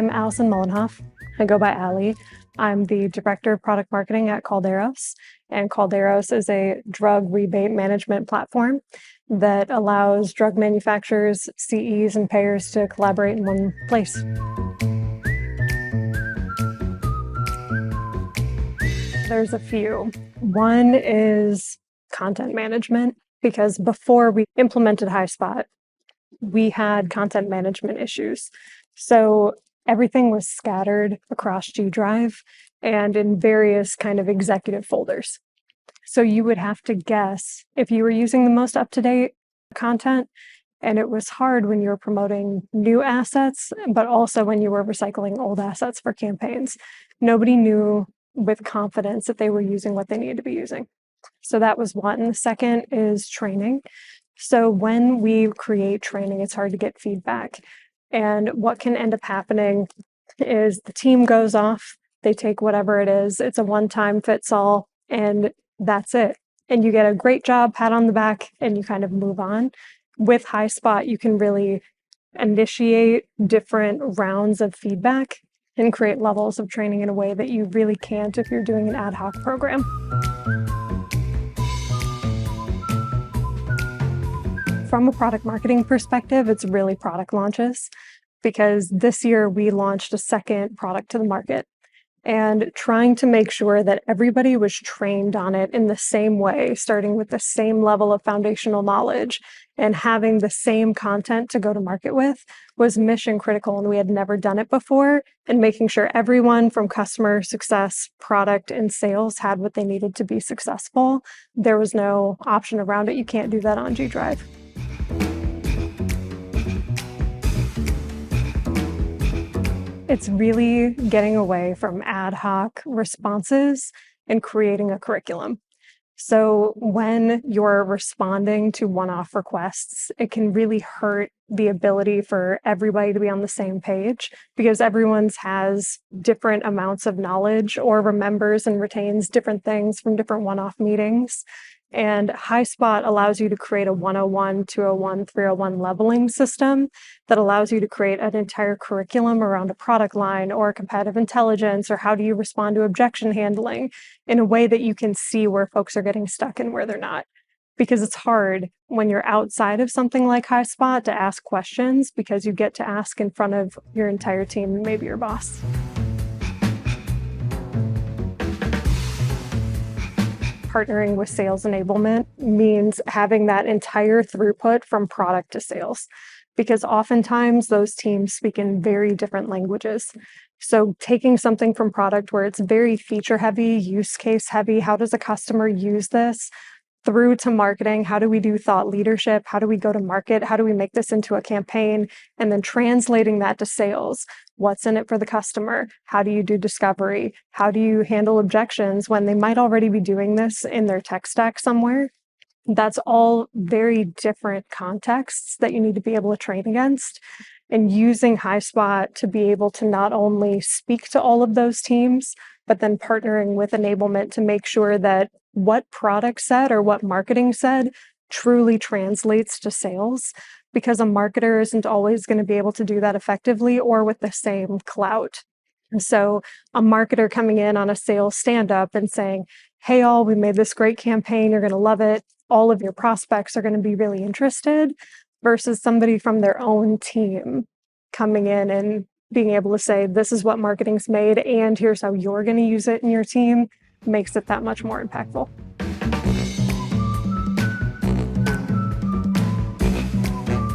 I'm Allison Mullenhoff. I go by Allie. I'm the Director of Product Marketing at Kalderos, and Kalderos is a drug rebate management platform that allows drug manufacturers, CEs, and payers to collaborate in one place. There's a few. One is content management, because before we implemented Highspot, we had content management issues. So everything was scattered across G Drive and in various kind of executive folders. So you would have to guess if you were using the most up-to-date content, and it was hard when you were promoting new assets, but also when you were recycling old assets for campaigns. Nobody knew with confidence that they were using what they needed to be using. So that was one. The second is training. So when we create training, it's hard to get feedback. And what can end up happening is the team goes off, they take whatever it is, it's a one-time fits all, and that's it. And you get a great job, pat on the back, and you kind of move on. With Highspot, you can really initiate different rounds of feedback and create levels of training in a way that you really can't if you're doing an ad hoc program. From a product marketing perspective, it's really product launches, because this year we launched a second product to the market, and trying to make sure that everybody was trained on it in the same way, starting with the same level of foundational knowledge and having the same content to go to market with was mission critical, and we had never done it before. And making sure everyone from customer success, product, and sales had what they needed to be successful. There was no option around it. You can't do that on G Drive. It's really getting away from ad hoc responses and creating a curriculum. So when you're responding to one-off requests, it can really hurt the ability for everybody to be on the same page, because everyone's has different amounts of knowledge or remembers and retains different things from different one-off meetings. And Highspot allows you to create a 101, 201, 301 leveling system that allows you to create an entire curriculum around a product line or competitive intelligence, or how do you respond to objection handling in a way that you can see where folks are getting stuck and where they're not. Because it's hard when you're outside of something like Highspot to ask questions, because you get to ask in front of your entire team and maybe your boss. Partnering with sales enablement means having that entire throughput from product to sales, because oftentimes those teams speak in very different languages. So taking something from product where it's very feature heavy, use case heavy, how does a customer use this, through to marketing, how do we do thought leadership, how do we go to market, how do we make this into a campaign, and then translating that to sales. What's in it for the customer? How do you do discovery? How do you handle objections when they might already be doing this in their tech stack somewhere? That's all very different contexts that you need to be able to train against. And using Highspot to be able to not only speak to all of those teams, but then partnering with enablement to make sure that what product said or what marketing said truly translates to sales, because a marketer isn't always going to be able to do that effectively or with the same clout. And so a marketer coming in on a sales stand-up and saying, hey all, we made this great campaign, you're going to love it, all of your prospects are going to be really interested, versus somebody from their own team coming in and being able to say, this is what marketing's made and here's how you're going to use it in your team, makes it that much more impactful.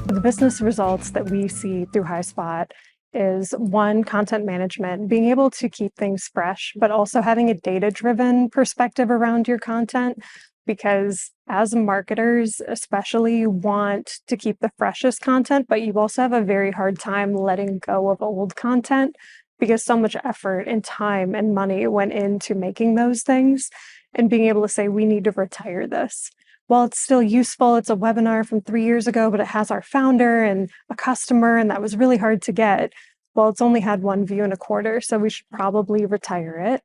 The business results that we see through Highspot is one, content management, being able to keep things fresh, but also having a data-driven perspective around your content, because as marketers especially, you want to keep the freshest content, but you also have a very hard time letting go of old content, because so much effort and time and money went into making those things, and being able to say, we need to retire this. While it's still useful, it's a webinar from 3 years ago, but it has our founder and a customer, and that was really hard to get. Well, it's only had one view in a quarter, so we should probably retire it.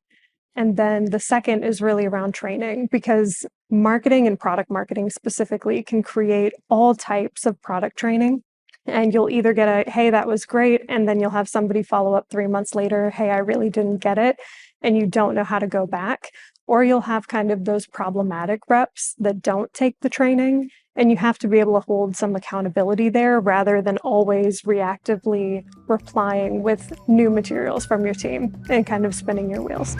And then the second is really around training, because marketing and product marketing specifically can create all types of product training. And you'll either get a, hey, that was great, and then you'll have somebody follow up 3 months later, hey, I really didn't get it, and you don't know how to go back. Or you'll have kind of those problematic reps that don't take the training, and you have to be able to hold some accountability there rather than always reactively replying with new materials from your team and kind of spinning your wheels.